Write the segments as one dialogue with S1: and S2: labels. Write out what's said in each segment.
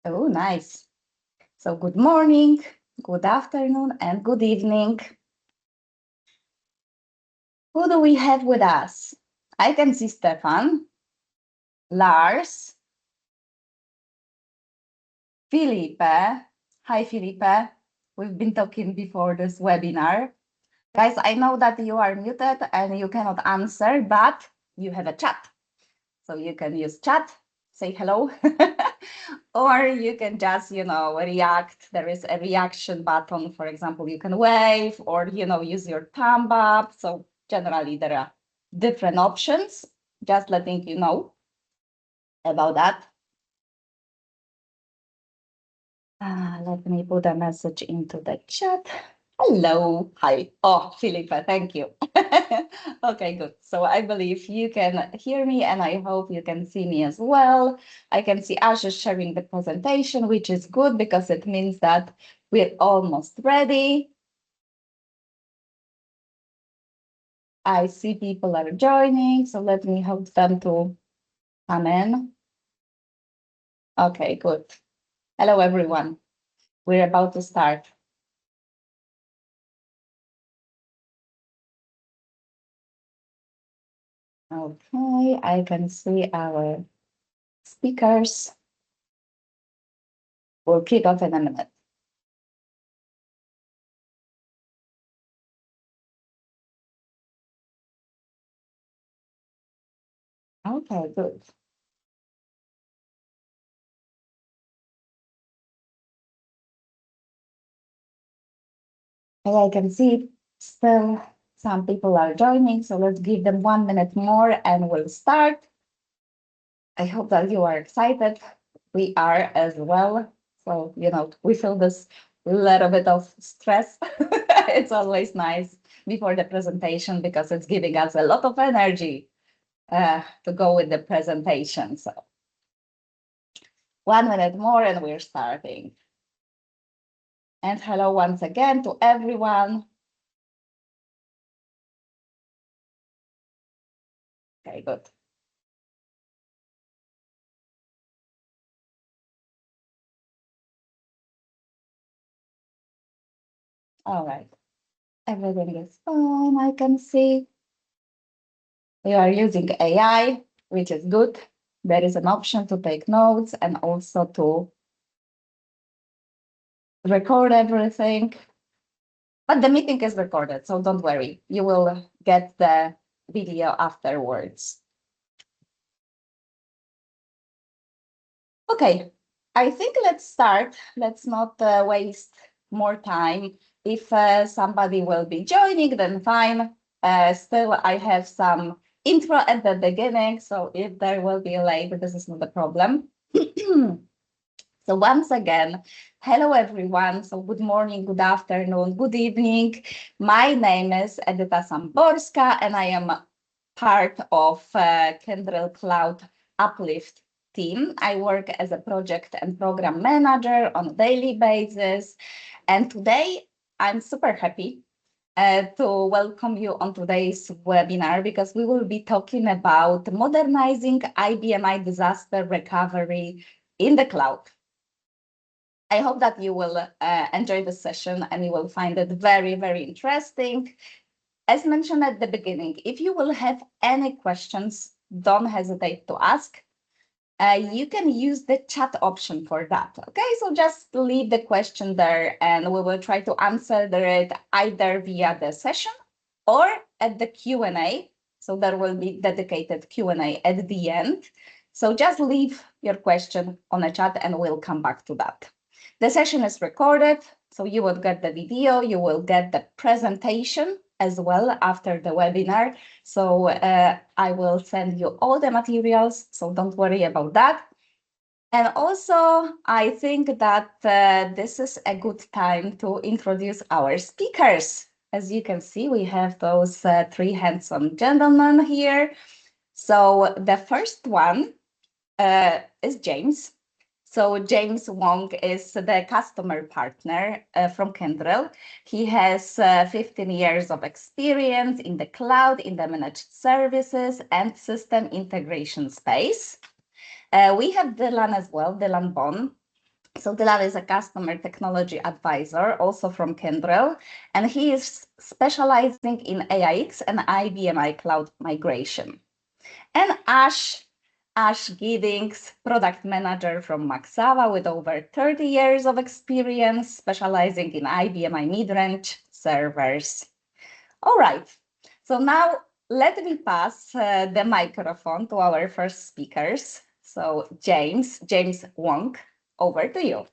S1: Oh, nice. So good morning, good afternoon, and good evening. Who do we have with us? I can see Stefan, Lars, Felipe. Hi, Felipe. We've been talking before this webinar. Guys, I know that you are muted and you cannot answer, but you have a chat. So you can use chat, say hello, or you can just, react. There is a reaction button. For example, you can wave or, use your thumb up. So generally there are different options. Just letting you know about that. Let me put a message into the chat. Hello. Hi. Oh, Filipa, thank you. Okay, good. So I believe you can hear me and I hope you can see me as well. I can see Asha sharing the presentation, which is good because it means that we're almost ready. I see people are joining, so let me help them to come in. Okay, good. Hello, everyone. We're about to start. Okay, I can see our speakers. We'll kick off in a minute. Okay, good. And I can see still some people are joining, so let's give them 1 minute more and we'll start. I hope that you are excited. We are as well. So, we feel this little bit of stress. It's always nice before the presentation because it's giving us a lot of energy to go with the presentation. So 1 minute more and we're starting. And hello once again to everyone. Okay, good. All right. Everything is fine, I can see. We are using AI, which is good. There is an option to take notes and also to record everything. But the meeting is recorded, so don't worry. You will get the video afterwards. Okay, I think let's start. Let's not waste more time. If somebody will be joining, then fine. Still, I have some intro at the beginning, so if there will be late, this is not a problem. So once again, hello everyone. So good morning, good afternoon, good evening. My name is Edyta Samborska and I am part of Kyndryl Cloud Uplift team. I work as a project and program manager on a daily basis. And today I'm super happy to welcome you on today's webinar because we will be talking about modernizing IBM disaster recovery in the cloud. I hope that you will enjoy the session and you will find it very, very interesting. As mentioned at the beginning, if you will have any questions, don't hesitate to ask. You can use the chat option for that. Okay, so just leave the question there and we will try to answer it either via the session or at the Q&A. So there will be dedicated Q&A at the end. So just leave your question on the chat and we'll come back to that. The session is recorded, so you will get the video, you will get the presentation as well after the webinar. So I will send you all the materials, so don't worry about that. And also, I think that this is a good time to introduce our speakers. As you can see, we have those three handsome gentlemen here. So the first one is James. So James Wong is the customer partner from Kyndryl. He has 15 years of experience in the cloud, in the managed services and system integration space. We have Dylan as well, Dylan Bond. So Dylan is a customer technology advisor, also from Kyndryl, and he is specializing in AIX and IBM cloud migration. And Ash Giddings, product manager from Maxava with over 30 years of experience, specializing in IBM mid-range servers. All right, so now let me pass the microphone to our first speakers. So James Wong, over to you.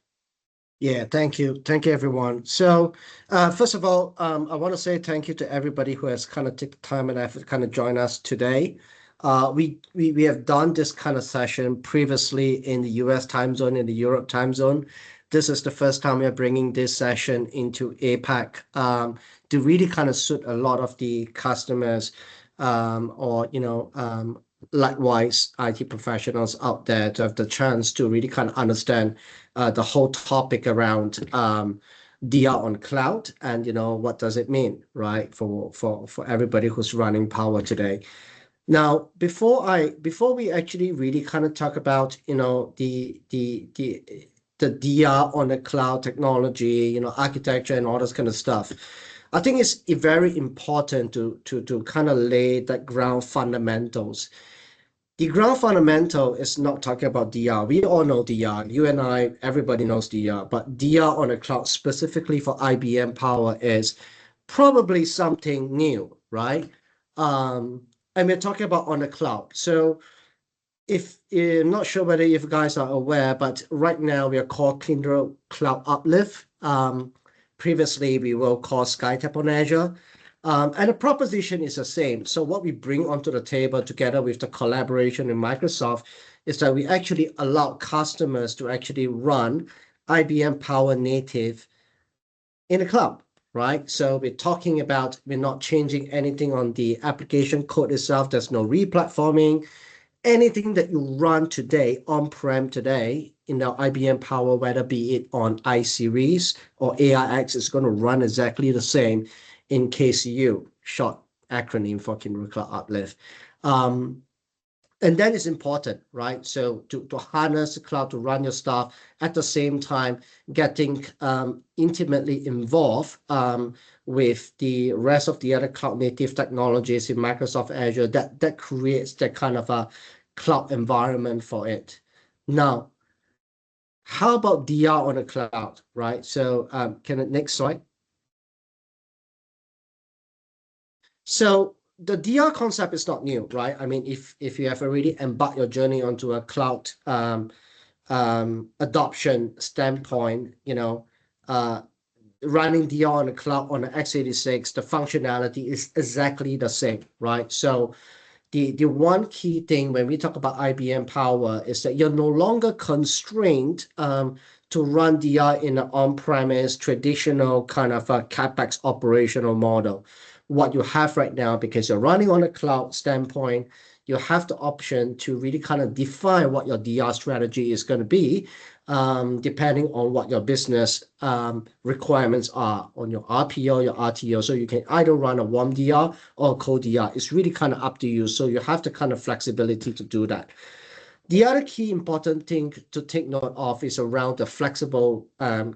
S2: Yeah, thank you. Thank you, everyone. So, first of all, I want to say thank you to everybody who has kind of taken time and effort to kind of join us today. We have done this kind of session previously in the US time zone, in the Europe time zone. This is the first time we are bringing this session into APAC to really kind of suit a lot of the customers or, likewise, IT professionals out there to have the chance to really kind of understand the whole topic around DR on cloud and what does it mean, right, for everybody who's running power today. Now, before we actually really kind of talk about the DR on the cloud technology, architecture and all this kind of stuff, I think it's very important to kind of lay that ground fundamentals. The ground fundamental is not talking about DR. We all know DR. You and I, everybody knows DR. But DR on the cloud, specifically for IBM Power, is probably something new, right? And we're talking about on the cloud. So if I'm not sure whether you guys are aware, but right now we are called Kyndryl Cloud Uplift. Previously, we were called SkyTap on Azure. And the proposition is the same. So what we bring onto the table together with the collaboration with Microsoft is that we actually allow customers to actually run IBM Power Native in the cloud, right? So we're not changing anything on the application code itself. There's no re-platforming. Anything that you run today, on-prem today, in the IBM Power, whether be it on iSeries or AIX, is going to run exactly the same in KCU, short acronym for Kyndryl Cloud Uplift. And that is important, right? So to harness the cloud to run your stuff at the same time, getting intimately involved with the rest of the other cloud native technologies in Microsoft Azure, that creates that kind of a cloud environment for it. Now, how about DR on the cloud, right? So next slide. So the DR concept is not new, right? I mean, if you have already embarked your journey onto a cloud adoption standpoint, running DR on the cloud on the x86, the functionality is exactly the same, right? So the one key thing when we talk about IBM Power is that you're no longer constrained to run DR in an on-premise traditional kind of a CapEx operational model. What you have right now, because you're running on a cloud standpoint, you have the option to really kind of define what your DR strategy is going to be, depending on what your business requirements are on your RPO, your RTO. So you can either run a warm DR or a cold DR. It's really kind of up to you. So you have the kind of flexibility to do that. The other key important thing to take note of is around the flexible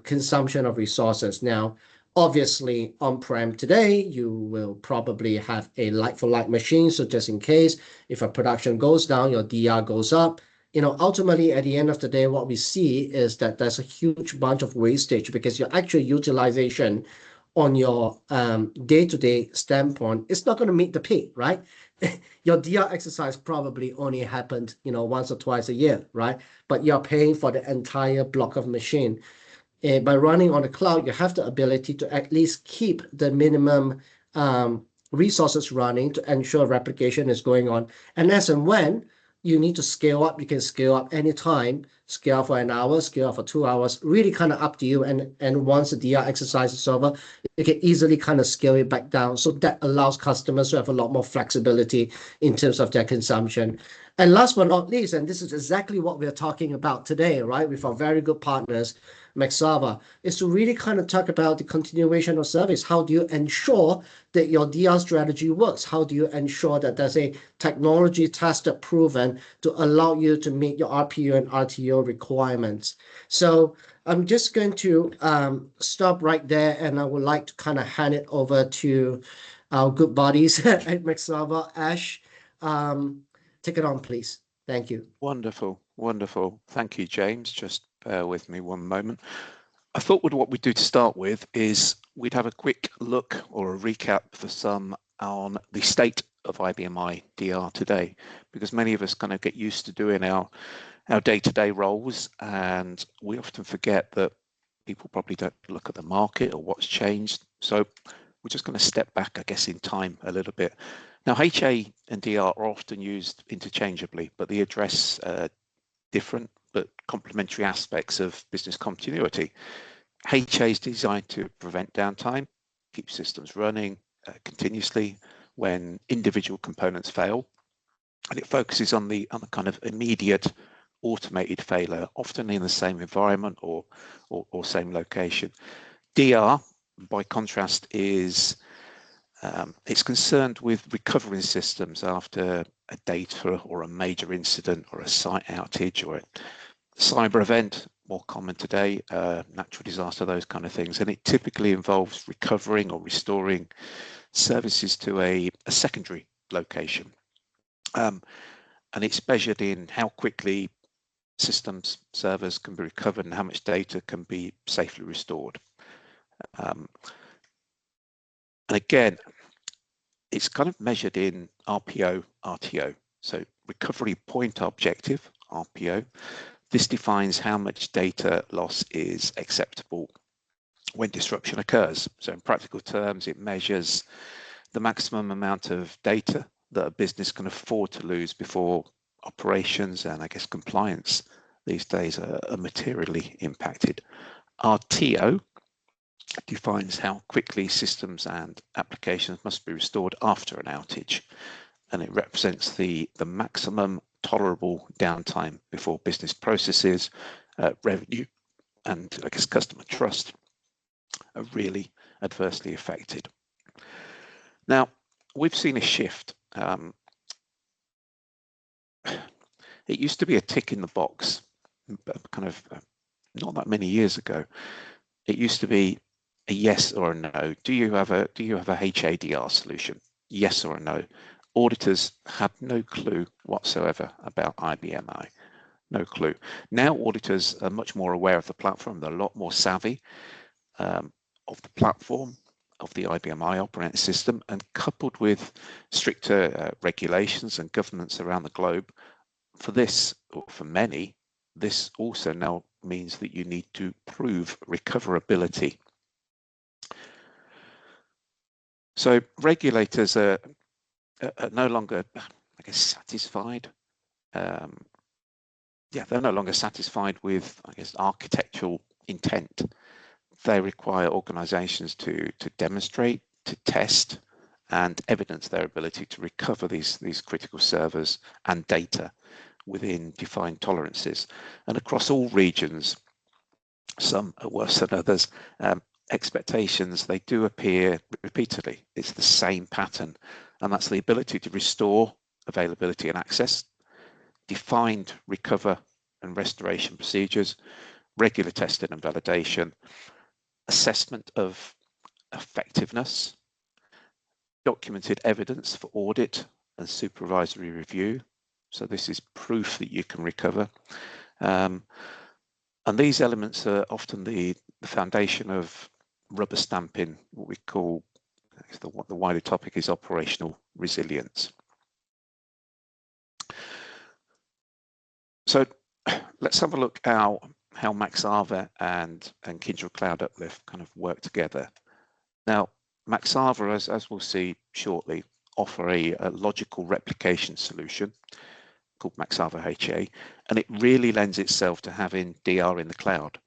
S2: consumption of resources. Now, obviously, on-prem today, you will probably have a like-for-like machine. So just in case, if a production goes down, your DR goes up. Ultimately, at the end of the day, what we see is that there's a huge bunch of wastage because your actual utilization on your day-to-day standpoint is not going to meet the peak, right? Your DR exercise probably only happened, once or twice a year, right? But you're paying for the entire block of machine. By running on the cloud, you have the ability to at least keep the minimum resources running to ensure replication is going on. And as and when you need to scale up, you can scale up anytime, scale for an hour, scale for 2 hours, really kind of up to you. And once the DR exercise is over, you can easily kind of scale it back down. So that allows customers to have a lot more flexibility in terms of their consumption. And last but not least, and this is exactly what we're talking about today, right, with our very good partners, Maxava, is to really kind of talk about the continuation of service. How do you ensure that your DR strategy works? How do you ensure that there's a technology tested, proven to allow you to meet your RPO and RTO requirements? So I'm just going to stop right there, and I would like to kind of hand it over to our good buddies at Maxava. Ash, take it on, please. Thank you.
S3: Wonderful, wonderful. Thank you, James. Just bear with me one moment. I thought what we'd do to start with is we'd have a quick look or a recap for some on the state of IBM i DR today, because many of us kind of get used to doing our day-to-day roles, and we often forget that people probably don't look at the market or what's changed. So we're just going to step back, I guess, in time a little bit. Now, HA and DR are often used interchangeably, but they address different but complementary aspects of business continuity. HA is designed to prevent downtime, keep systems running continuously when individual components fail, and it focuses on the kind of immediate automated failure, often in the same environment or same location. DR, by contrast, is it's concerned with recovering systems after a data or a major incident or a site outage or a cyber event, more common today, natural disaster, those kind of things. And it typically involves recovering or restoring services to a secondary location. And it's measured in how quickly systems, servers can be recovered and how much data can be safely restored. And again, it's kind of measured in RPO, RTO. So recovery point objective, RPO. This defines how much data loss is acceptable when disruption occurs. So in practical terms, it measures the maximum amount of data that a business can afford to lose before operations and, I guess, compliance these days are materially impacted. RTO defines how quickly systems and applications must be restored after an outage, and it represents the maximum tolerable downtime before business processes, revenue, and, I guess, customer trust are really adversely affected. Now, we've seen a shift. It used to be a tick in the box, kind of not that many years ago. It used to be a yes or a no. Do you have a HADR solution? Yes or a no. Auditors had no clue whatsoever about IBM i. No clue. Now auditors are much more aware of the platform. They're a lot more savvy of the platform, of the IBM i operating system, and coupled with stricter regulations and governance around the globe, for this, or for many, this also now means that you need to prove recoverability. So regulators are no longer, I guess, satisfied. They're no longer satisfied with, I guess, architectural intent. They require organizations to demonstrate, to test, and evidence their ability to recover these critical servers and data within defined tolerances. And across all regions, some are worse than others, expectations, they do appear repeatedly. It's the same pattern, and that's the ability to restore availability and access, defined recover and restoration procedures, regular testing and validation, assessment of effectiveness, documented evidence for audit and supervisory review. So this is proof that you can recover. And these elements are often the foundation of rubber stamping, what we call, the wider topic is operational resilience. So let's have a look how Maxava and Kyndryl Cloud Uplift kind of work together. Now, Maxava, as we'll see shortly, offer a logical replication solution called Maxava HA, and it really lends itself to having DR in the cloud.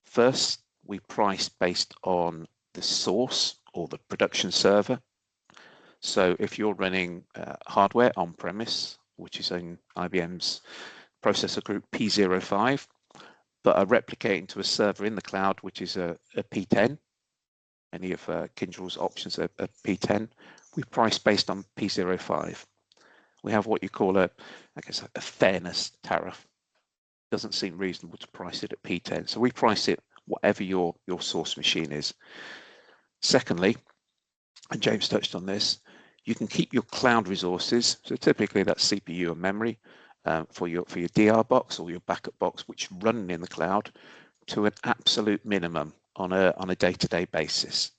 S3: First, we price based on the source or the production server. So if you're running hardware on-premise, which is in IBM's processor group P05, but are replicating to a server in the cloud, which is a P10, any of Kyndryl's options are P10, we price based on P05. We have what you call I guess a fairness tariff. Doesn't seem reasonable to price it at P10, so we price it whatever your source machine is. Secondly, and James touched on this, you can keep your cloud resources, so typically that's CPU and memory, for your DR box or your backup box, which run in the cloud, to an absolute minimum on a day-to-day basis.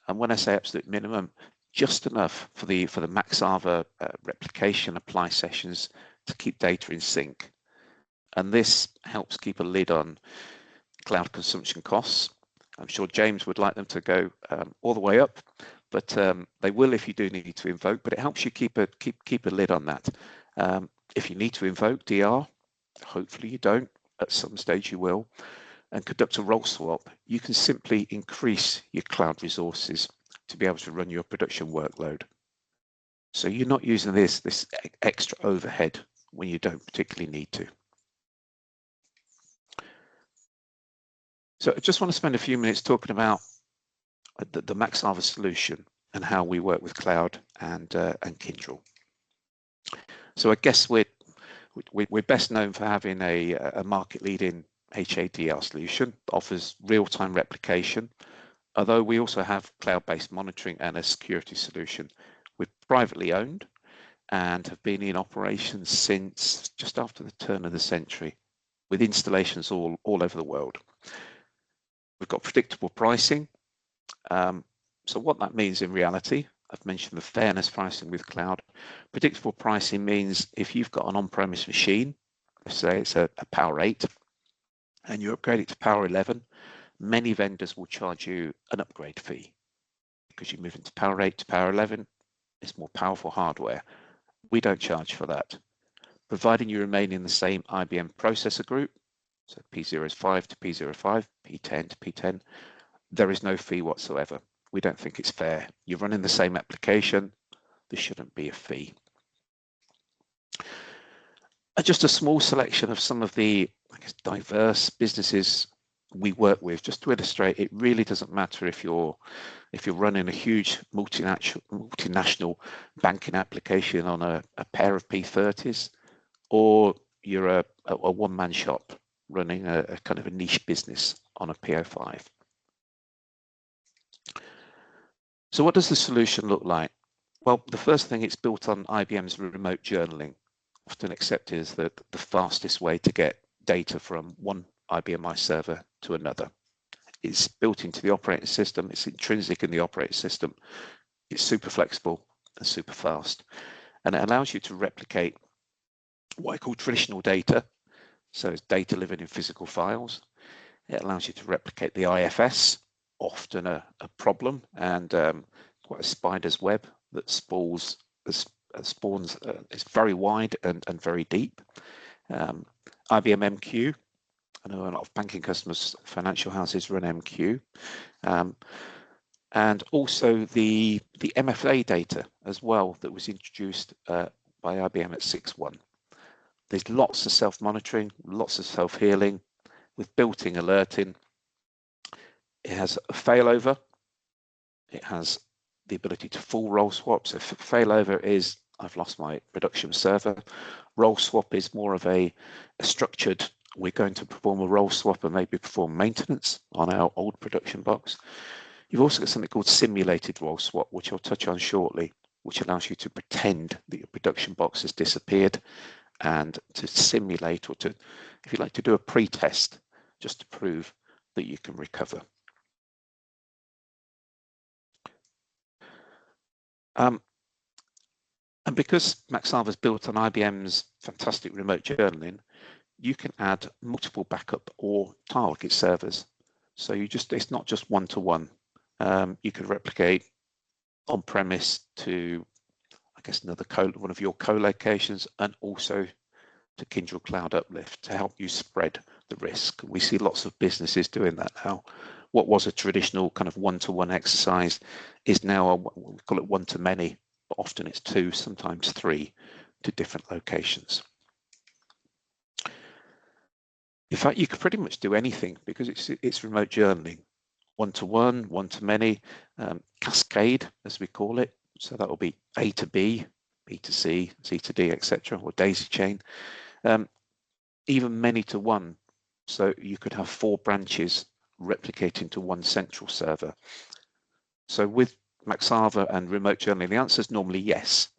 S3: And when I say absolute minimum, just enough for the Maxava replication apply sessions to keep data in sync. And this helps keep a lid on cloud consumption costs. I'm sure James would like them to go all the way up, but they will if you do need to invoke. But it helps you keep a lid on that. If you need to invoke DR, hopefully you don't. At some stage you will, and conduct a role swap. You can simply increase your cloud resources to be able to run your production workload. So you're not using this extra overhead when you don't particularly need to. So I just want to spend a few minutes talking about the Maxava solution and how we work with cloud and Kyndryl. So I guess we're best known for having a market-leading HADR solution that offers real-time replication, although we also have cloud-based monitoring and a security solution. We're privately owned and have been in operation since just after the turn of the century, with installations all over the world. We've got predictable pricing. So what that means in reality, I've mentioned the fairness pricing with cloud. Predictable pricing means if you've got an on-premise machine, let's say it's a Power 8, and you upgrade it to Power 11, many vendors will charge you an upgrade fee because you move into Power 8 to Power 11. It's more powerful hardware. We don't charge for that. Providing you remain in the same IBM processor group, so P05 to P05, P10 to P10, there is no fee whatsoever. We don't think it's fair. You're running the same application, there shouldn't be a fee. Just a small selection of some of the, I guess, diverse businesses we work with, just to illustrate, it really doesn't matter if you're running a huge multinational banking application on a pair of P30s, or you're a one-man shop running a kind of a niche business on a P05. So what does the solution look like? Well, the first thing, it's built on IBM's remote journaling, often accepted as the fastest way to get data from one IBM I server to another. It's built into the operating system, it's intrinsic in the operating system, it's super flexible and super fast, and it allows you to replicate what I call traditional data, so it's data living in physical files. It allows you to replicate the IFS, often a problem and quite a spider's web that spawns. It's very wide and very deep. IBM MQ, I know a lot of banking customers, financial houses run MQ, and also the MFA data as well that was introduced by IBM at 6.1. There's lots of self-monitoring, lots of self-healing with built-in alerting. It has a failover. It has the ability to full role swap. So failover is, I've lost my production server. Role swap is more of a structured, we're going to perform a role swap and maybe perform maintenance on our old production box. You've also got something called simulated role swap, which I'll touch on shortly, which allows you to pretend that your production box has disappeared and to simulate, or to, if you like, to do a pre-test just to prove that you can recover. And because Maxava is built on IBM's fantastic remote journaling, you can add multiple backup or target servers. So it's not just one-to-one. You can replicate on-premise to, I guess, one of your co-locations, and also to Kyndryl Cloud Uplift to help you spread the risk. We see lots of businesses doing that now. What was a traditional kind of one-to-one exercise is now we call it one-to-many, but often it's two, sometimes three, to different locations. In fact, you could pretty much do anything because it's remote journaling. One-to-one, one-to-many, cascade, as we call it. So that will be A to B, B to C, C to D, etc., or daisy chain. Even many to one. So you could have 4 branches replicating to one central server. So with Maxava and remote journaling, the answer is normally yes.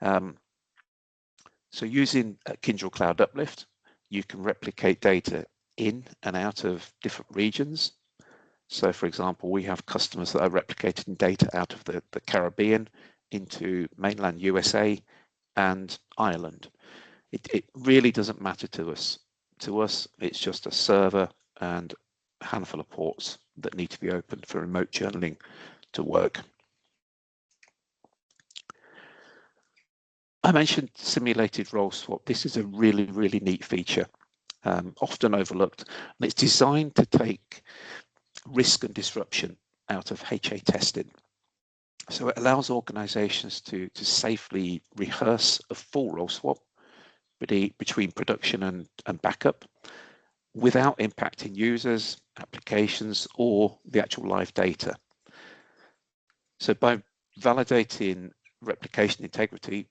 S3: So using Kyndryl Cloud Uplift, you can replicate data in and out of different regions. So for example, we have customers that are replicating data out of the Caribbean into mainland USA and Ireland. It really doesn't matter to us. To us, it's just a server and a handful of ports that need to be opened for remote journaling to work. I mentioned simulated role swap. This is a really, really neat feature, often overlooked, and it's designed to take risk and disruption out of HA testing. So it allows organizations to safely rehearse a full role swap between production and backup without impacting users, applications, or the actual live data. So by validating replication integrity,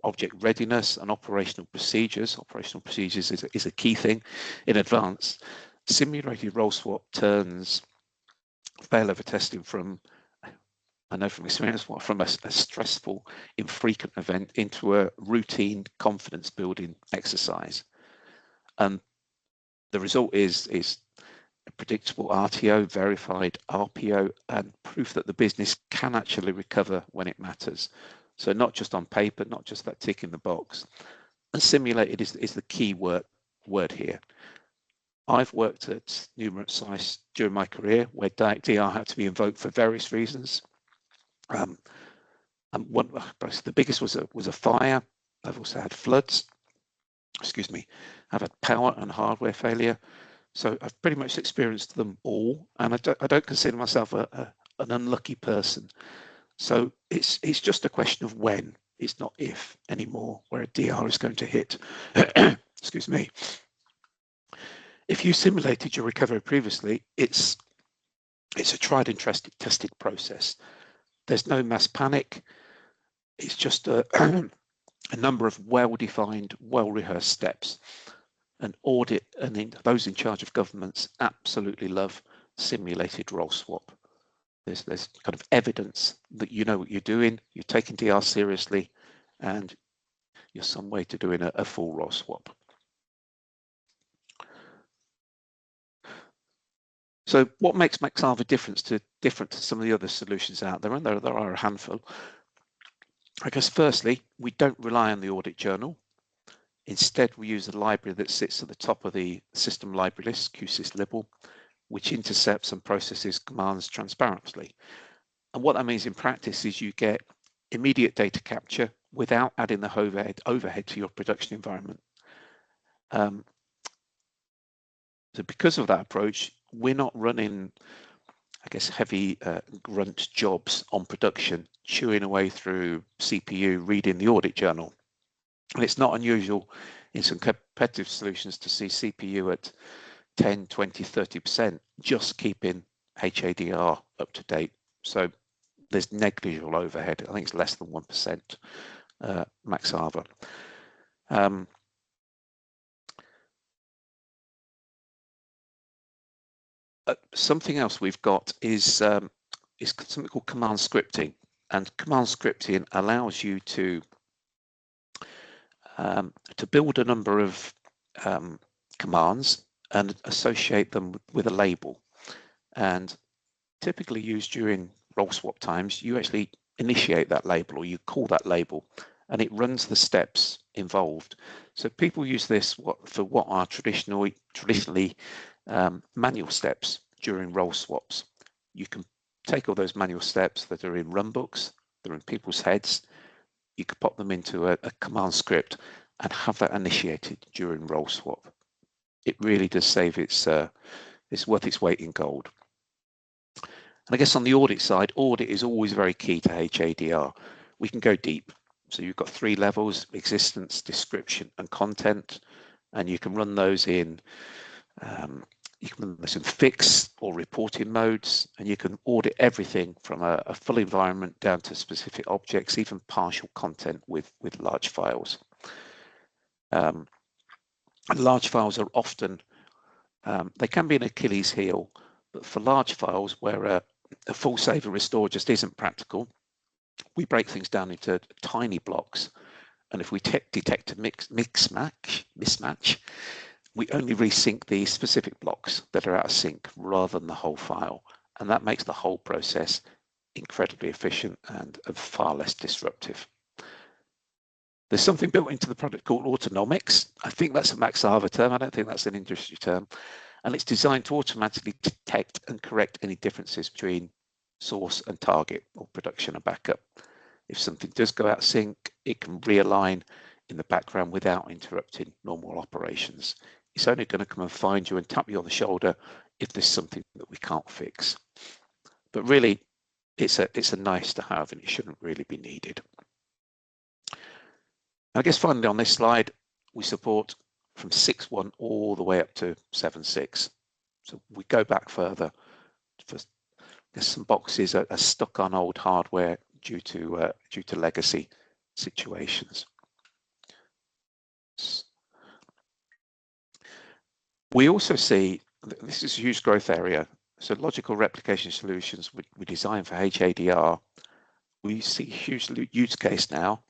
S3: object readiness, and operational procedures is a key thing in advance. Simulated role swap turns failover testing from, I know from experience, from a stressful, infrequent event into a routine confidence building exercise. And the result is a predictable RTO, verified RPO, and proof that the business can actually recover when it matters. So not just on paper, not just that tick in the box. And simulated is the key word here. I've worked at numerous sites during my career where DR had to be invoked for various reasons. And the biggest was a fire. I've also had floods. Excuse me. I've had power and hardware failure. So I've pretty much experienced them all, and I don't consider myself an unlucky person. So it's just a question of when. It's not if anymore, where a DR is going to hit. Excuse me. If you simulated your recovery previously, it's a tried and tested process. There's no mass panic. It's just a number of well-defined, well-rehearsed steps. An audit, and those in charge of governments absolutely love simulated role swap. There's kind of evidence that you know what you're doing, you're taking DR seriously, and you're some way to doing a full role swap. So what makes Maxava different to some of the other solutions out there? And there are a handful. I guess firstly, we don't rely on the audit journal. Instead, we use a library that sits at the top of the system library list, QSysLib, which intercepts and processes commands transparently. And what that means in practice is you get immediate data capture without adding the overhead to your production environment. So because of that approach, we're not running, I guess, heavy grunt jobs on production, chewing away through CPU, reading the audit journal. And it's not unusual in some competitive solutions to see CPU at 10, 20, 30%, just keeping HADR up to date. So there's negligible overhead. I think it's less than 1% Maxava. Something else we've got is something called command scripting, and command scripting allows you to build a number of commands and associate them with a label. And typically used during role swap times, you actually initiate that label, or you call that label, and it runs the steps involved. So people use this for what are traditionally manual steps during role swaps. You can take all those manual steps that are in runbooks, they're in people's heads, you could pop them into a command script and have that initiated during role swap. It really does save it's worth its weight in gold. And I guess on the audit side, audit is always very key to HADR. We can go deep. So you've got 3 levels: existence, description, and content. And you can run those in fixed or reporting modes, and you can audit everything from a full environment down to specific objects, even partial content with large files. And large files are often They can be an Achilles heel, but for large files where a full save and restore just isn't practical, we break things down into tiny blocks. And if we detect a mismatch, we only resync the specific blocks that are out of sync rather than the whole file. And that makes the whole process incredibly efficient and far less disruptive. There's something built into the product called autonomics. I think that's a Maxava term. I don't think that's an industry term. And it's designed to automatically detect and correct any differences between source and target, or production and backup. If something does go out of sync, it can realign in the background without interrupting normal operations. It's only going to come and find you and tap you on the shoulder if there's something that we can't fix. But really, it's a nice to have, and it shouldn't really be needed. I guess finally on this slide, we support from 6.1 all the way up to 7.6. So we go back further. There's some boxes are stuck on old hardware due to legacy situations. We also see this is a huge growth area. So logical replication solutions we design for HADR. We see a huge use case now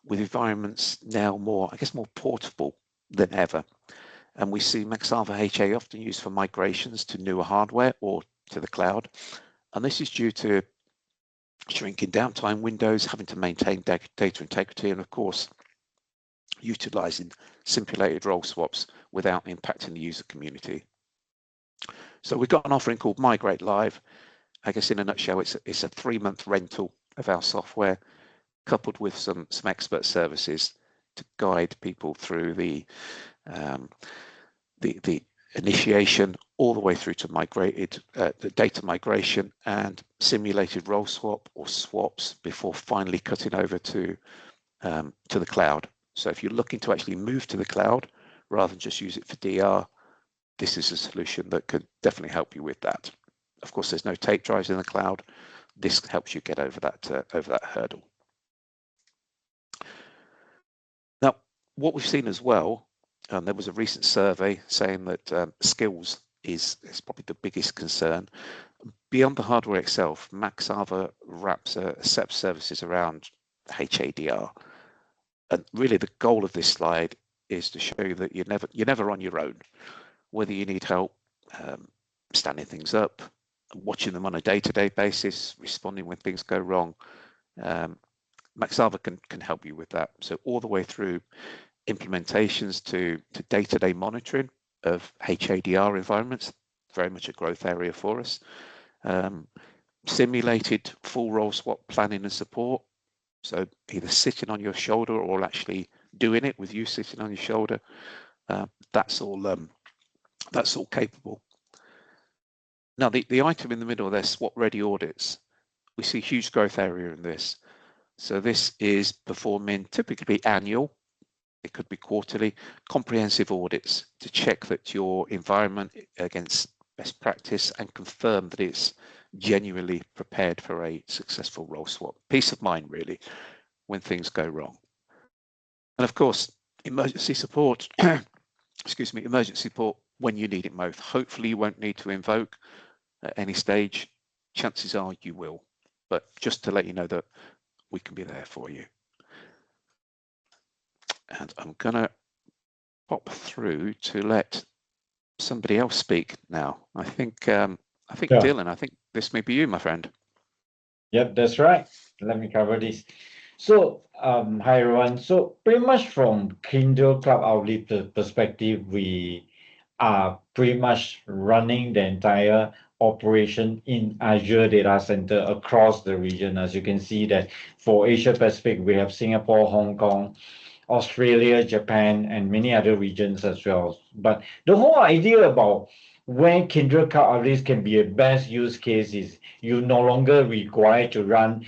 S3: with environments now more portable than ever. And we see Maxava HA often used for migrations to newer hardware or to the cloud. And this is due to shrinking downtime windows, having to maintain data integrity, and of course, utilizing simulated role swaps without impacting the user community. So we've got an offering called Migrate Live. I guess in a nutshell, it's a 3-month rental of our software, coupled with some expert services to guide people through the initiation all the way through to the data migration and simulated role swap or swaps before finally cutting over to the cloud. So if you're looking to actually move to the cloud rather than just use it for DR, this is a solution that could definitely help you with that. Of course, there's no tape drives in the cloud. This helps you get over that hurdle. Now, what we've seen as well, there was a recent survey saying that skills is probably the biggest concern. Beyond the hardware itself, Maxava wraps a set of services around HADR. And really the goal of this slide is to show you that you're never on your own. Whether you need help standing things up, watching them on a day-to-day basis, responding when things go wrong, Maxava can help you with that. So all the way through implementations to day-to-day monitoring of HADR environments, very much a growth area for us. Simulated full role swap planning and support. So either sitting on your shoulder or actually doing it with you sitting on your shoulder. That's all capable. Now the item in the middle there, swap ready audits. We see huge growth area in this. So this is performing typically annual, it could be quarterly, comprehensive audits to check that your environment against best practice and confirm that it's genuinely prepared for a successful role swap. Peace of mind, really, when things go wrong. And of course, emergency support, emergency support when you need it most. Hopefully you won't need to invoke at any stage. Chances are you will, but just to let you know that we can be there for you. And I'm gonna pop through to let somebody else speak now. I think sure. Dylan, I think this may be you, my friend.
S4: Yep, that's right. Let me cover this. So, hi everyone. So pretty much from Kyndryl Cloud Uplift perspective, we are pretty much running the entire operation in Azure data center across the region. As you can see that for Asia Pacific, we have Singapore, Hong Kong, Australia, Japan, and many other regions as well. But the whole idea about when Kyndryl Cloud Uplift can be a best use case is you no longer require to run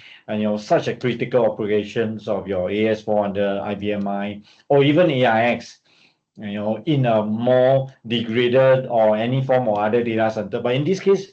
S4: such a critical operations of your AS400, IBMI, or even AIX, in a more degraded or any form or other data center. But in this case,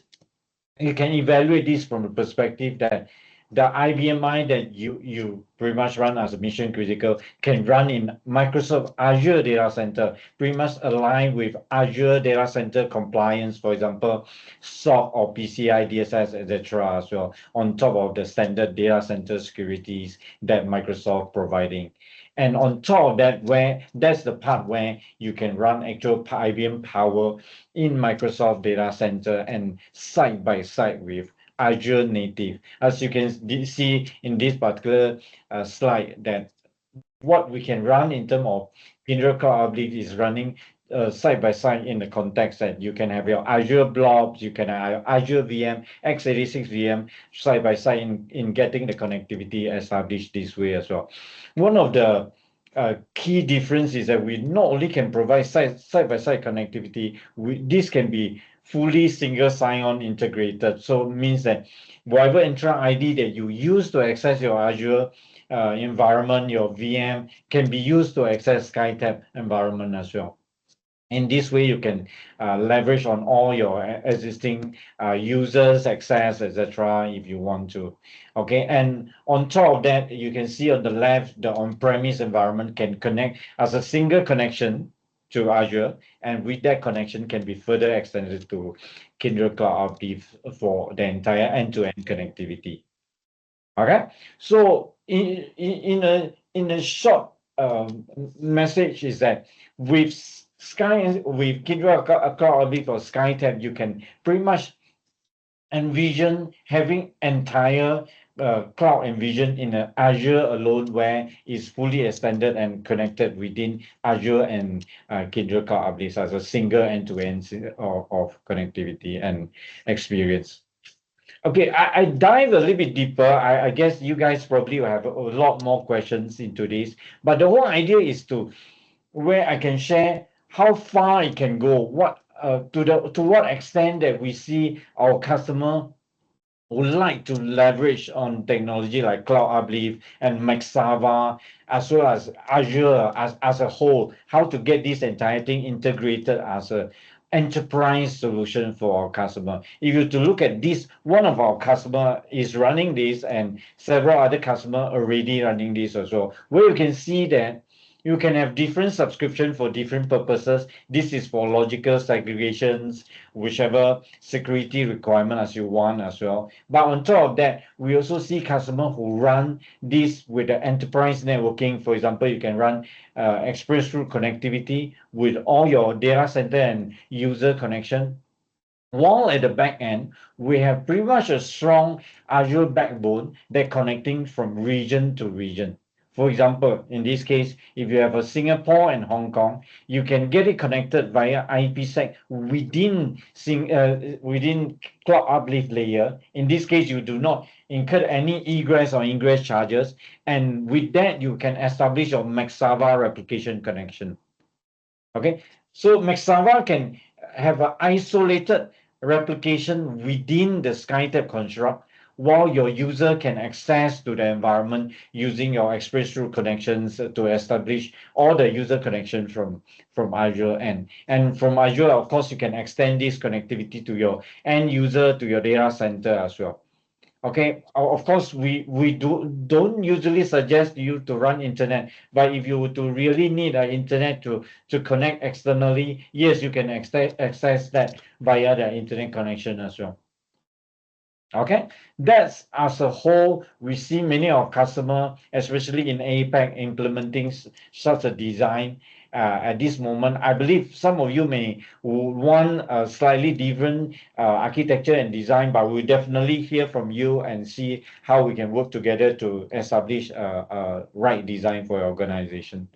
S4: you can evaluate this from the perspective that the IBMI that you pretty much run as a mission critical can run in Microsoft Azure data center, pretty much aligned with Azure data center compliance, for example, SOC or PCI DSS, etc. as well, on top of the standard data center securities that Microsoft providing. And on top of that, where that's the part where you can run actual IBM Power in Microsoft data center and side by side with Azure native. As you can see in this particular slide, that what we can run in terms of Kyndryl Cloud Uplift is running side by side in the context that you can have your Azure blobs, you can have Azure VM, x86 VM side by side in getting the connectivity established this way as well. One of the key difference is that we not only can provide side by side connectivity, this can be fully single sign-on integrated. So it means that whatever Entra ID that you use to access your Azure environment, your VM, can be used to access SkyTab environment as well. In this way, you can leverage on all your existing users, access, etc. if you want to. Okay, and on top of that, you can see on the left, the on-premise environment can connect as a single connection to Azure, and with that connection can be further extended to Kyndryl Cloud Uplift for the entire end-to-end connectivity. Okay, so in a short message is that with Kyndryl Cloud Uplift or SkyTab, you can pretty much envision having entire cloud envision in Azure alone, where it's fully extended and connected within Azure and Kyndryl Cloud Uplift as a single end-to-end of connectivity and experience. Okay, I dive a little bit deeper. I guess you guys probably will have a lot more questions into this, but the whole idea is to where I can share how far it can go, what to what extent that we see our customer would like to leverage on technology like Cloud Uplift and Maxava, as well as Azure as a whole, how to get this entire thing integrated as a enterprise solution for our customer. If you to look at this, one of our customer is running this and several other customer already running this as well, where you can see that you can have different subscription for different purposes. This is for logical segregations, whichever security requirement as you want as well. But on top of that, we also see customer who run this with the enterprise networking. For example, you can run express route connectivity with all your data center and user connection. While at the back end, we have pretty much a strong Azure backbone that connecting from region to region. For example, in this case, if you have a Singapore and Hong Kong, you can get it connected via IPsec within Cloud Uplift layer. In this case, you do not incur any egress or ingress charges, and with that, you can establish your Maxava replication connection. Okay, so Maxava can have an isolated replication within the SkyTab construct, while your user can access to the environment using your express route connections to establish all the user connection from Azure and from Azure, of course, you can extend this connectivity to your end user, to your data center as well. Okay, of course, we don't usually suggest you to run internet, but if you to really need an internet to connect externally, yes, you can access that via the internet connection as well. Okay, that's as a whole, we see many of customer, especially in APAC, implementing such a design. At this moment, I believe some of you may want a slightly different architecture and design, but we'll definitely hear from you and see how we can work together to establish a right design for your organization.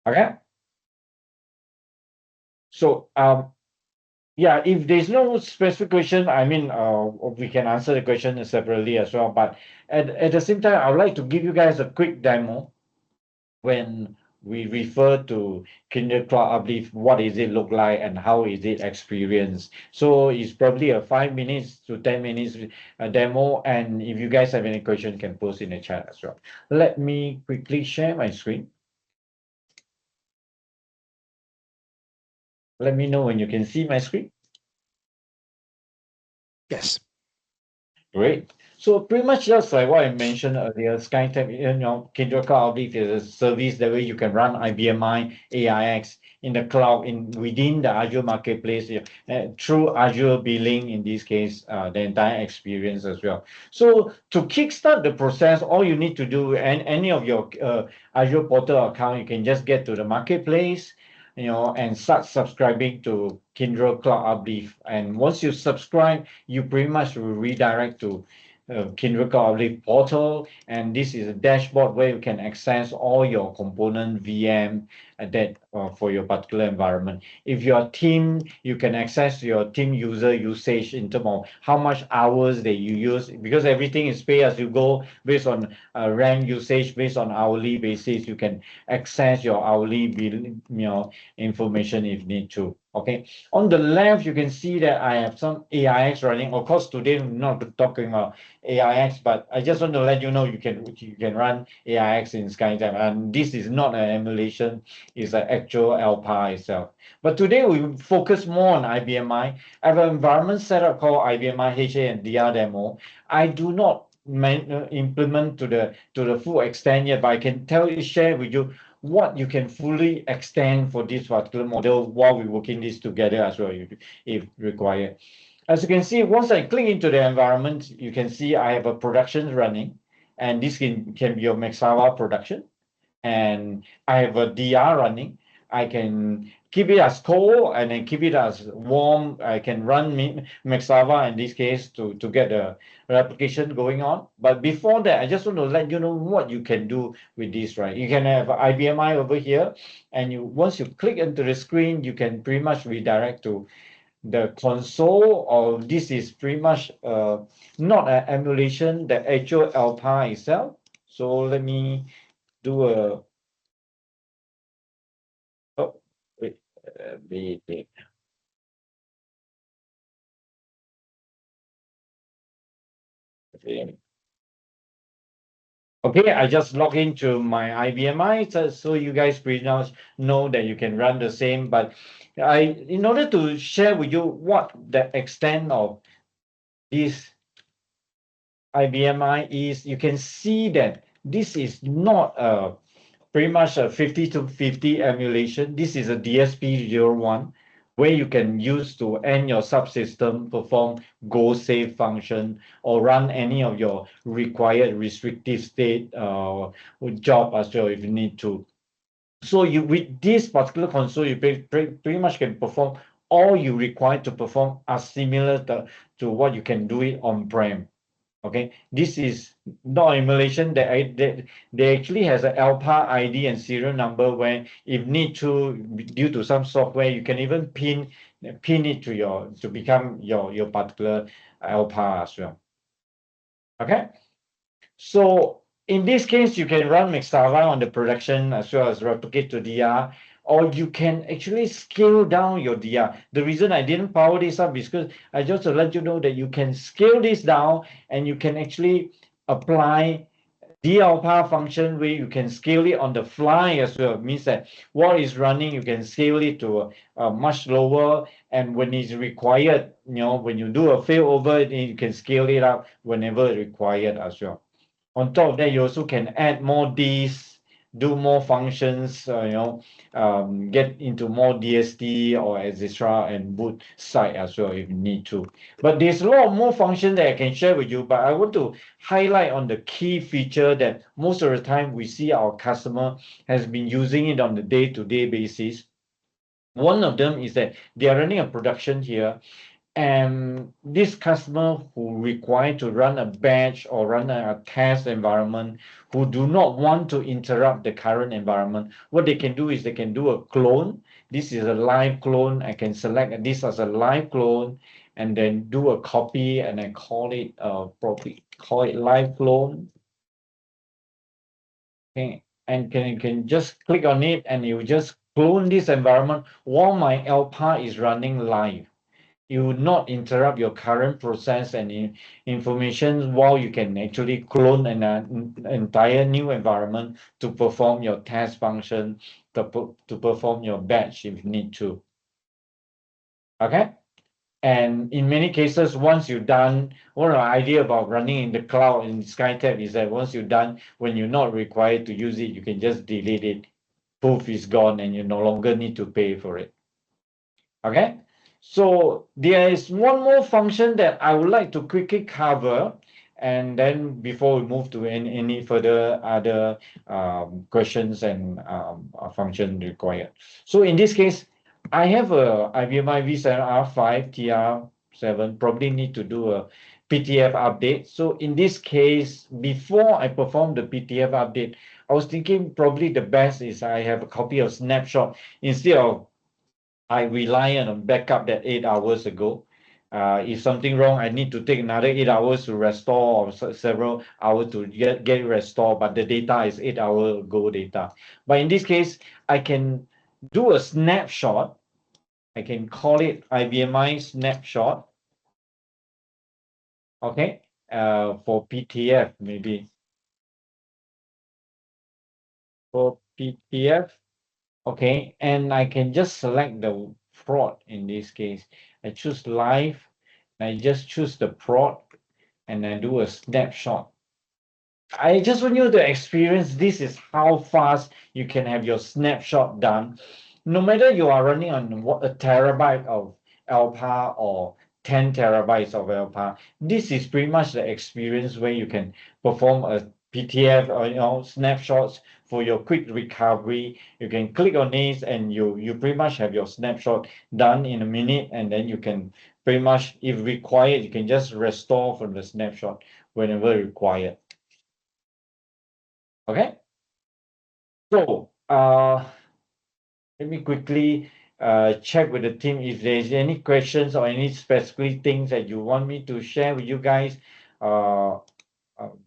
S4: Okay. So yeah, if there's no specific question, I mean, we can answer the question separately as well. But at the same time, I would like to give you guys a quick demo when we refer to Kyndryl Cloud Uplift, what does it look like and how is it experienced? So it's probably a 5 minutes to 10 minutes demo. And if you guys have any question, you can post in the chat as well. Let me quickly share my screen. Let me know when you can see my screen.
S3: Yes.
S4: Great. So pretty much just like what I mentioned earlier, SkyTech, Kyndryl Cloud Uplift is a service that way you can run IBM AIX in the cloud within the Azure Marketplace through Azure billing, in this case, the entire experience as well. So to kickstart the process, all you need to do, and any of your Azure portal account, you can just get to the marketplace, and start subscribing to Kyndryl Cloud Uplift. And once you subscribe, you pretty much will redirect to Kyndryl Cloud Uplift portal, and this is a dashboard where you can access all your component VM that for your particular environment. If your team, you can access your team user usage in terms of how much hours that you use, because everything is pay as you go based on RAM usage, based on hourly basis. You can access your hourly bill, information if need to. Okay, on the left you can see that I have some AIX running. Of course, today I'm not talking about AIX, but I just want to let you know you can run AIX in SkyTime, and this is not an emulation; it's an actual alpha itself. But today we focus more on IBMI. I have an environment setup called IBMI HA and DR demo. I do not implement to the full extent yet, but I can share with you what you can fully extend for this particular model while we're working this together as well, if required. As you can see, once I click into the environment, you can see I have a production running, and this can be your Maxava production, and I have a DR running. I can keep it as cold and then keep it as warm. I can run Maxava in this case to get the replication going on. But before that, I just want to let you know what you can do with this, right? You can have IBMI over here, and once you click into the screen, you can pretty much redirect to the console, or this is pretty much not an emulation, the actual alpha itself. So let me do a wait, wait. Okay, I just log into my IBMI, so you guys pretty much know that you can run the same. But in order to share with you what the extent of this IBMI is, you can see that this is not pretty much a 50-50 emulation. This is a DSP01, where you can use to end your subsystem, perform go save function, or run any of your required restrictive state job as well if you need to. So with this particular console, you pretty much can perform all you require to perform are similar to what you can do it on-prem. Okay, this is not emulation. They actually has an alpha ID and serial number, where if need to, due to some software, you can even pin it to become your particular alpha as well. Okay, so in this case, you can run Maxava on the production as well as replicate to DR, or you can actually scale down your DR. The reason I didn't power this up is because I just to let you know that you can scale this down, and you can actually apply the alpha function where you can scale it on the fly as well. It means that while it's running, you can scale it to a much lower, and when it's required, when you do a failover, then you can scale it up whenever required as well. On top of that, you also can add more Ds, do more functions, get into more DST or etc. and boot site as well if you need to. But there's a lot more functions that I can share with you, but I want to highlight on the key feature that most of the time we see our customer has been using it on the day-to-day basis. One of them is that they are running a production here, and this customer who require to run a batch or run a test environment, who do not want to interrupt the current environment, what they can do is they can do a clone. This is a live clone. I can select this as a live clone and then do a copy, and I call it probably call it live clone. Okay, and can just click on it, and you just clone this environment while my alpha is running live. You would not interrupt your current process and information, while you can actually clone an entire new environment to perform your test function, to perform your batch if you need to. Okay, And in many cases, once you're done, one of the idea about running in the cloud in SkyTab is that once you're done, when you're not required to use it, you can just delete it. Poof, is gone, and you no longer need to pay for it. Okay, so there is one more function that I would like to quickly cover, and then before we move to any further other questions and function required. So in this case, I have a IBM V7R5 TR7, probably need to do a PTF update. So in this case, before I perform the PTF update, I was thinking probably the best is I have a copy of snapshot instead of I rely on a backup that 8 hours ago. If something wrong, I need to take another 8 hours to restore, or several hours to get it restored, but the data is 8 hour ago data. But in this case, I can do a snapshot. I can call it IBMI snapshot. Okay, for PTF maybe. For PTF, okay, and I can just select the prod in this case. I choose live, I just choose the prod, and I do a snapshot. I just want you to experience this is how fast you can have your snapshot done. No matter you are running on what a terabyte of Alpha or 10 terabytes of Alpha, this is pretty much the experience where you can perform a PTF or snapshots for your quick recovery. You can click on this and you pretty much have your snapshot done in a minute, and then you can pretty much, if required, you can just restore from the snapshot whenever required. Okay, so let me quickly check with the team if there's any questions or any specific things that you want me to share with you guys.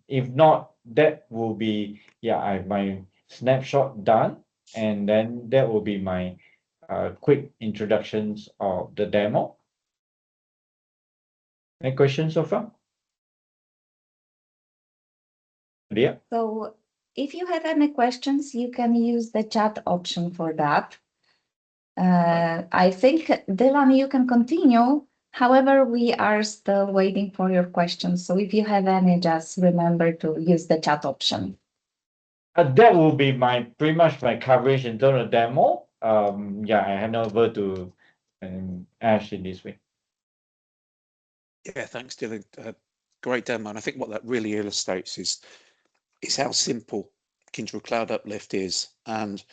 S4: If not, that will be, yeah, I have my snapshot done, and then that will be my quick introductions of the demo. Any questions so far? Yeah.
S1: So if you have any questions, you can use the chat option for that. I think, Dylan, you can continue. However, we are still waiting for your questions. So if you have any, just remember to use the chat option.
S4: That will be pretty much my coverage in terms of demo. Yeah, I hand over to Ash in this way.
S3: Yeah, thanks, Dylan. Great demo. And I think what that really illustrates is how simple Kyndryl Cloud Uplift is. And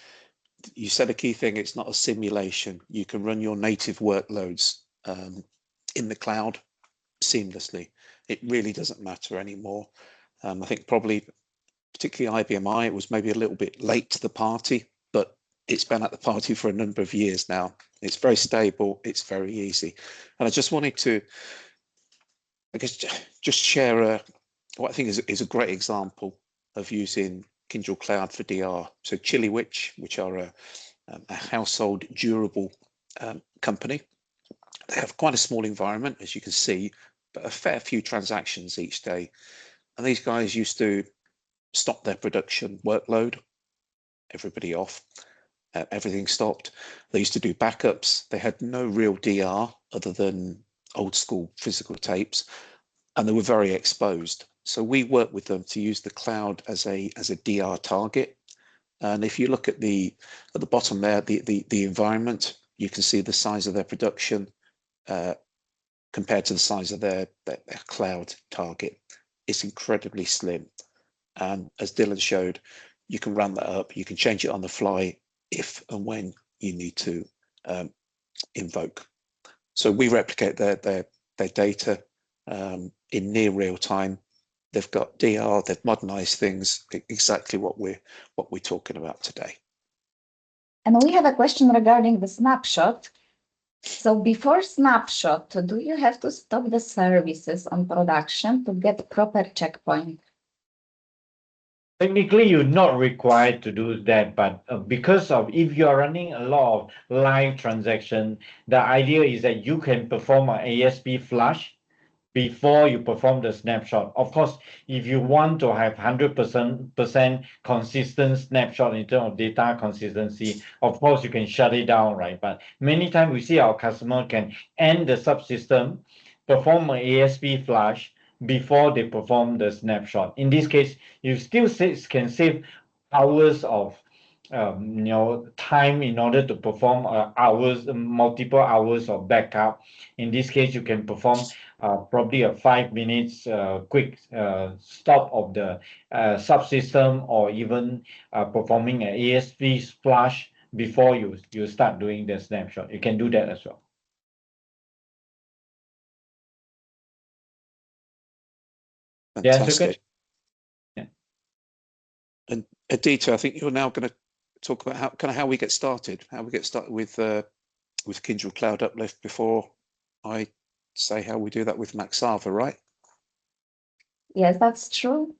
S3: you said a key thing, it's not a simulation. You can run your native workloads in the cloud seamlessly. It really doesn't matter anymore. I think probably, particularly IBM, it was maybe a little bit late to the party, but it's been at the party for a number of years now. It's very stable, it's very easy. And I just wanted to, I guess, just share what I think is a great example of using Kyndryl Cloud for DR. So Chiliwich, which are a household durable company. They have quite a small environment, as you can see, but a fair few transactions each day. And these guys used to stop their production workload, everybody off, everything stopped. They used to do backups. They had no real DR other than old school physical tapes, and they were very exposed. So we worked with them to use the cloud as a DR target. And if you look at the bottom there, the environment, you can see the size of their production compared to the size of their cloud target. It's incredibly slim. And as Dylan showed, you can run that up, you can change it on the fly if and when you need to invoke. So we replicate their data in near real time. They've got DR, they've modernized things, exactly what we're talking about today.
S1: And we have a question regarding the snapshot. So before snapshot, do you have to stop the services on production to get proper checkpoint?
S4: Technically, you're not required to do that, but because of if you're running a lot of live transaction, the idea is that you can perform an ASP flush before you perform the snapshot. Of course, if you want to have 100% consistent snapshot in terms of data consistency, of course you can shut it down, right? But many times we see our customer can end the subsystem, perform an ASP flush before they perform the snapshot. In this case, you still can save hours of time in order to perform multiple hours of backup. In this case, you can perform probably a 5 minutes quick stop of the subsystem, or even performing an ASP flush before you start doing the snapshot. You can do that as well.
S3: Fantastic.
S4: Yeah.
S3: And Aditya, I think you're now going to talk about how we get started, with Kyndryl Cloud Uplift, before I say how we do that with Maxava, right?
S1: Yes, that's true.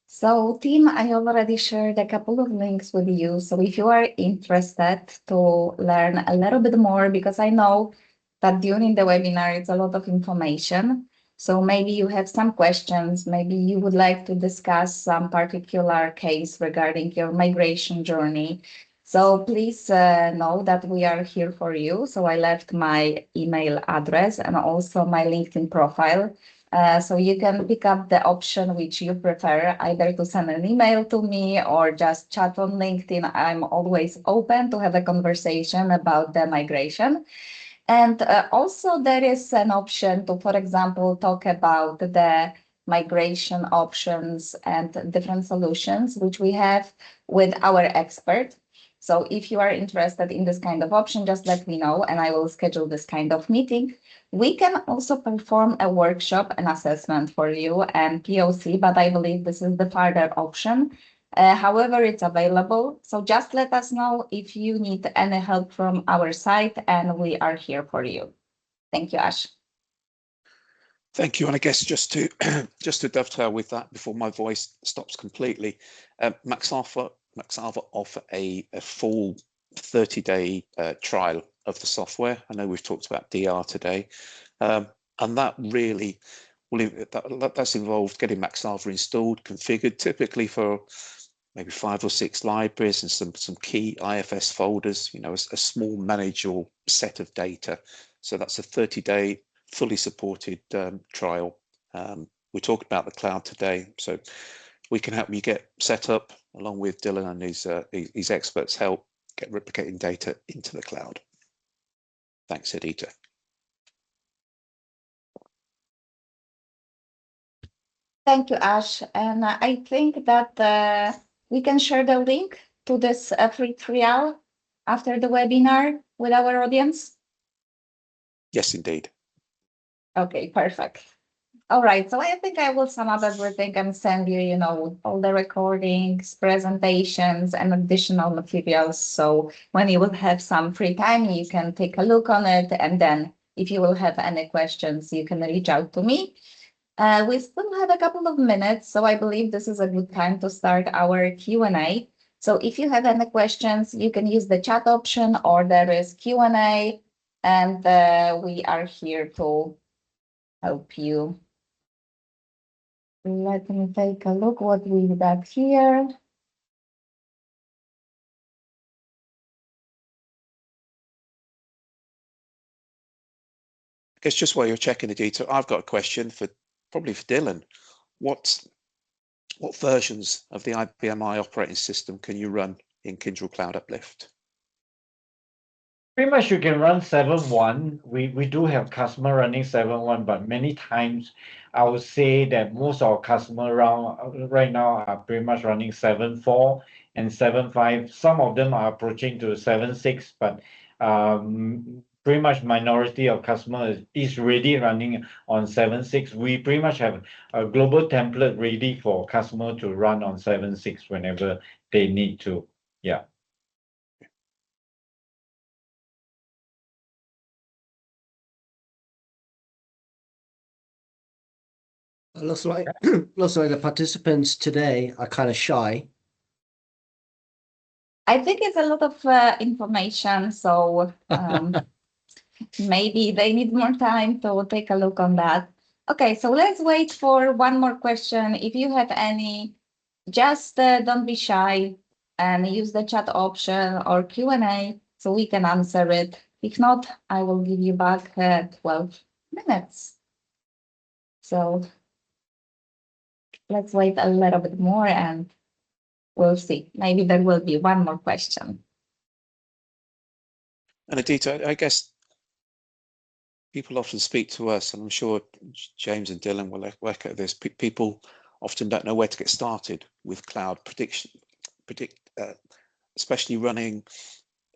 S1: So, team, I already shared a couple of links with you. So, if you are interested to learn a little bit more, because I know that during the webinar, it's a lot of information. So, maybe you have some questions, maybe you would like to discuss some particular case regarding your migration journey. So, please know that we are here for you. So, I left my email address and also my LinkedIn profile. So you can pick up the option which you prefer, either to send an email to me or just chat on LinkedIn. I'm always open to have a conversation about the migration. And also there is an option to, for example, talk about the migration options and different solutions which we have with our expert. So if you are interested in this kind of option, just let me know and I will schedule this kind of meeting. We can also perform a workshop and assessment for you and POC, but I believe this is the further option. However, it's available. So just let us know if you need any help from our side, and we are here for you. Thank you, Ash.
S3: Thank you. And I guess just to dovetail with that before my voice stops completely, Maxava offer a full 30-day trial of the software. I know we've talked about DR today, and that really that's involved getting Maxava installed, configured, typically for maybe 5 or 6 libraries and some key IFS folders, a small manageable set of data. So that's a 30-day fully supported trial. We're talking about the cloud today, so we can help you get set up along with Dylan and his experts help get replicating data into the cloud. Thanks, Aditya.
S1: Thank you, Ash. And I think that we can share the link to this free trial after the webinar with our audience.
S3: Yes, indeed.
S1: Okay, perfect. All right, so I think I will sum up everything and send you, all the recordings, presentations, and additional materials. So when you will have some free time, you can take a look on it. And then if you will have any questions, you can reach out to me. We still have a couple of minutes, so I believe this is a good time to start our Q&A. So if you have any questions, you can use the chat option, or there is Q&A, and we are here to help you. Let me take a look what we got here.
S3: I guess just while you're checking the data, I've got a question probably for Dylan. What versions of the IBM I operating system can you run in Kyndryl Cloud Uplift?
S4: Pretty much you can run 7.1. We do have customer running 7.1, but many times I would say that most of our customer right now are pretty much running 7.4 and 7.5. Some of them are approaching to 7.6, but pretty much minority of customers is already running on 7.6. We pretty much have a global template ready for customer to run on 7.6 whenever they need to. Yeah.
S2: Looks like the participants today are kind of shy.
S1: I think it's a lot of information, so maybe they need more time to take a look on that. Okay, so let's wait for one more question. If you have any, just don't be shy and use the chat option or Q&A so we can answer it. If not, I will give you back 12 minutes. So let's wait a little bit more and we'll see. Maybe there will be one more question.
S3: And Aditya, I guess people often speak to us, and I'm sure James and Dylan will echo this. People often don't know where to get started with cloud especially running,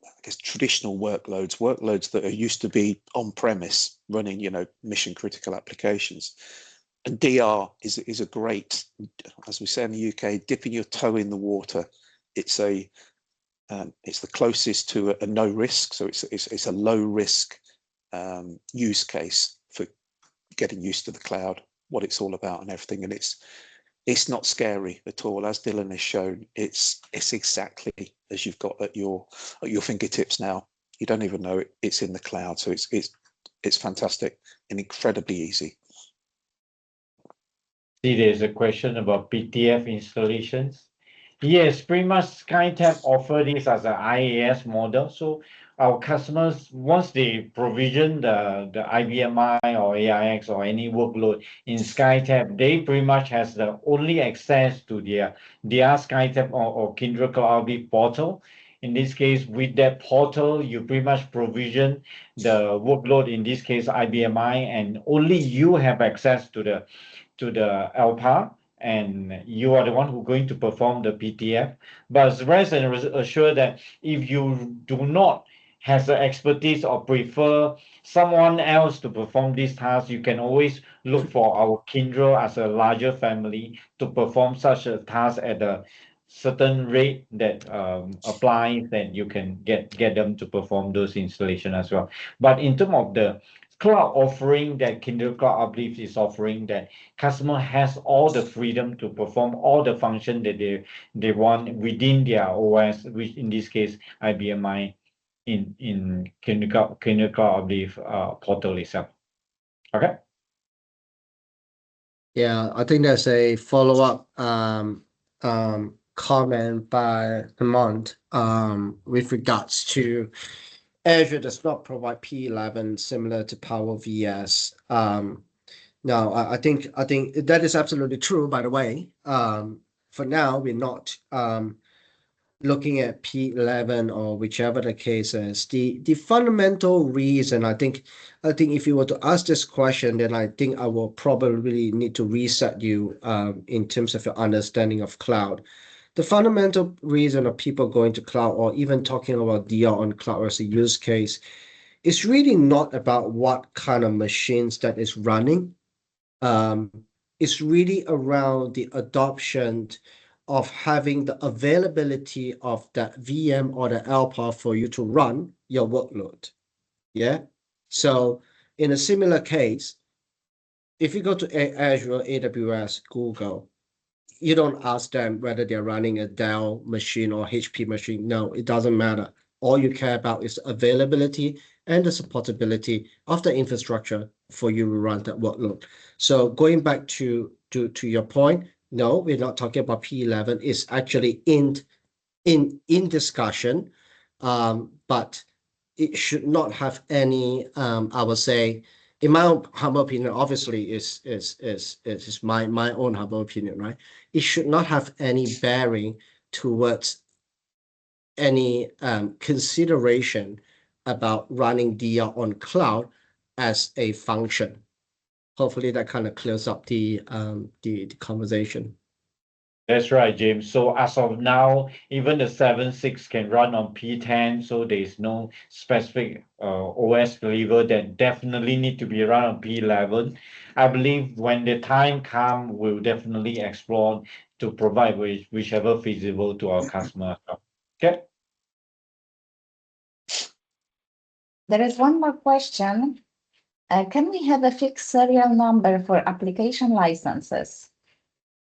S3: I guess, traditional workloads that are used to be on premise, running, mission critical applications. And DR is a great, as we say in the UK, dipping your toe in the water. It's the closest to a no risk, so it's a low risk use case for getting used to the cloud, what it's all about and everything. And it's not scary at all. As Dylan has shown, it's exactly as you've got at your fingertips now. You don't even know it's in the cloud. So it's fantastic and incredibly easy.
S4: See, there's a question about PTF installations. Yes, pretty much SkyTab offer this as an IaaS model. So our customers, once they provision the IBMI or AIX or any workload in SkyTab, they pretty much has the only access to their SkyTab or Kyndryl Cloud portal. In this case, with that portal, you pretty much provision the workload, in this case IBMI, and only you have access to the LPAR, and you are the one who's going to perform the PTF. But rest and assure that if you do not have the expertise or prefer someone else to perform this task, you can always look for our Kyndryl as a larger family to perform such a task at a certain rate that applies, then you can get them to perform those installation as well. But in terms of the cloud offering that Kyndryl Cloud Uplift is offering, that customer has all the freedom to perform all the function that they want within their OS, which in this case IBMI in Kyndryl Cloud Uplift portal itself. Okay.
S2: Yeah, I think there's a follow-up comment by Hemant with regards to Azure does not provide P11 similar to Power VS. Now, I think that is absolutely true, by the way. For now, we're not looking at P11 or whichever the case is. The fundamental reason, I think if you were to ask this question, then I think I will probably need to reset you in terms of your understanding of cloud. The fundamental reason of people going to cloud or even talking about DR on cloud as a use case is really not about what kind of machines that is running. It's really around the adoption of having the availability of that VM or the LPAR for you to run your workload. Yeah. So in a similar case, if you go to Azure, AWS, Google, you don't ask them whether they're running a Dell machine or HP machine. No, it doesn't matter. All you care about is availability and the supportability of the infrastructure for you to run that workload. So going back to your point, no, we're not talking about P11. It's actually in discussion, but it should not have any. I would say, in my humble opinion, obviously is my own humble opinion, right? It should not have any bearing towards any consideration about running DR on cloud as a function. Hopefully that kind of clears up the conversation.
S4: That's right, James. So as of now, even the 7.6 can run on P10, so there is no specific OS flavor that definitely need to be run on P11. I believe when the time comes, we'll definitely explore to provide whichever feasible to our customer. Okay.
S1: There is one more question. Can we have a fixed serial number for application licenses?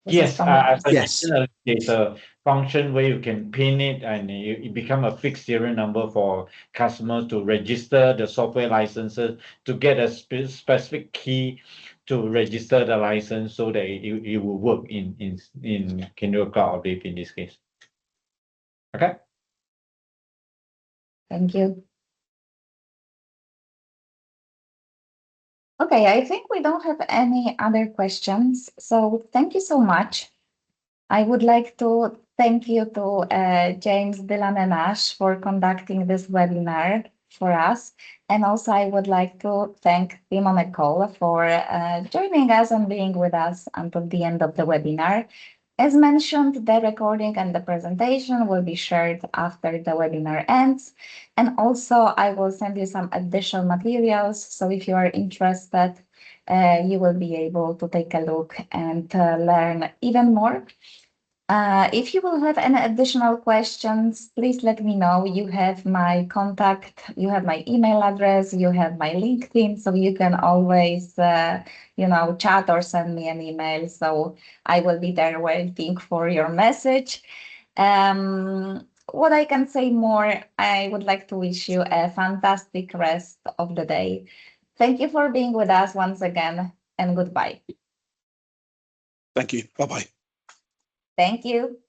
S4: Yes, as I
S2: Yes.
S4: mentioned, there's a function where you can pin it and it become a fixed serial number for customers to register the software licenses to get a specific key to register the license so that it will work in Kyndryl Cloud Uplift in this case. Okay.
S1: Thank you. Okay, I think we don't have any other questions. So thank you so much. I would like to thank you to James, Dylan, and Ash for conducting this webinar for us. And also I would like to thank Tim and Nicole for joining us and being with us until the end of the webinar. As mentioned, the recording and the presentation will be shared after the webinar ends. And also I will send you some additional materials. So if you are interested, you will be able to take a look and learn even more. If you will have any additional questions, please let me know. You have my contact, you have my email address, you have my LinkedIn, so you can always, chat or send me an email. So I will be there waiting for your message. What I can say more, I would like to wish you a fantastic rest of the day. Thank you for being with us once again, and goodbye.
S3: Thank you. Bye-bye.
S1: Thank you.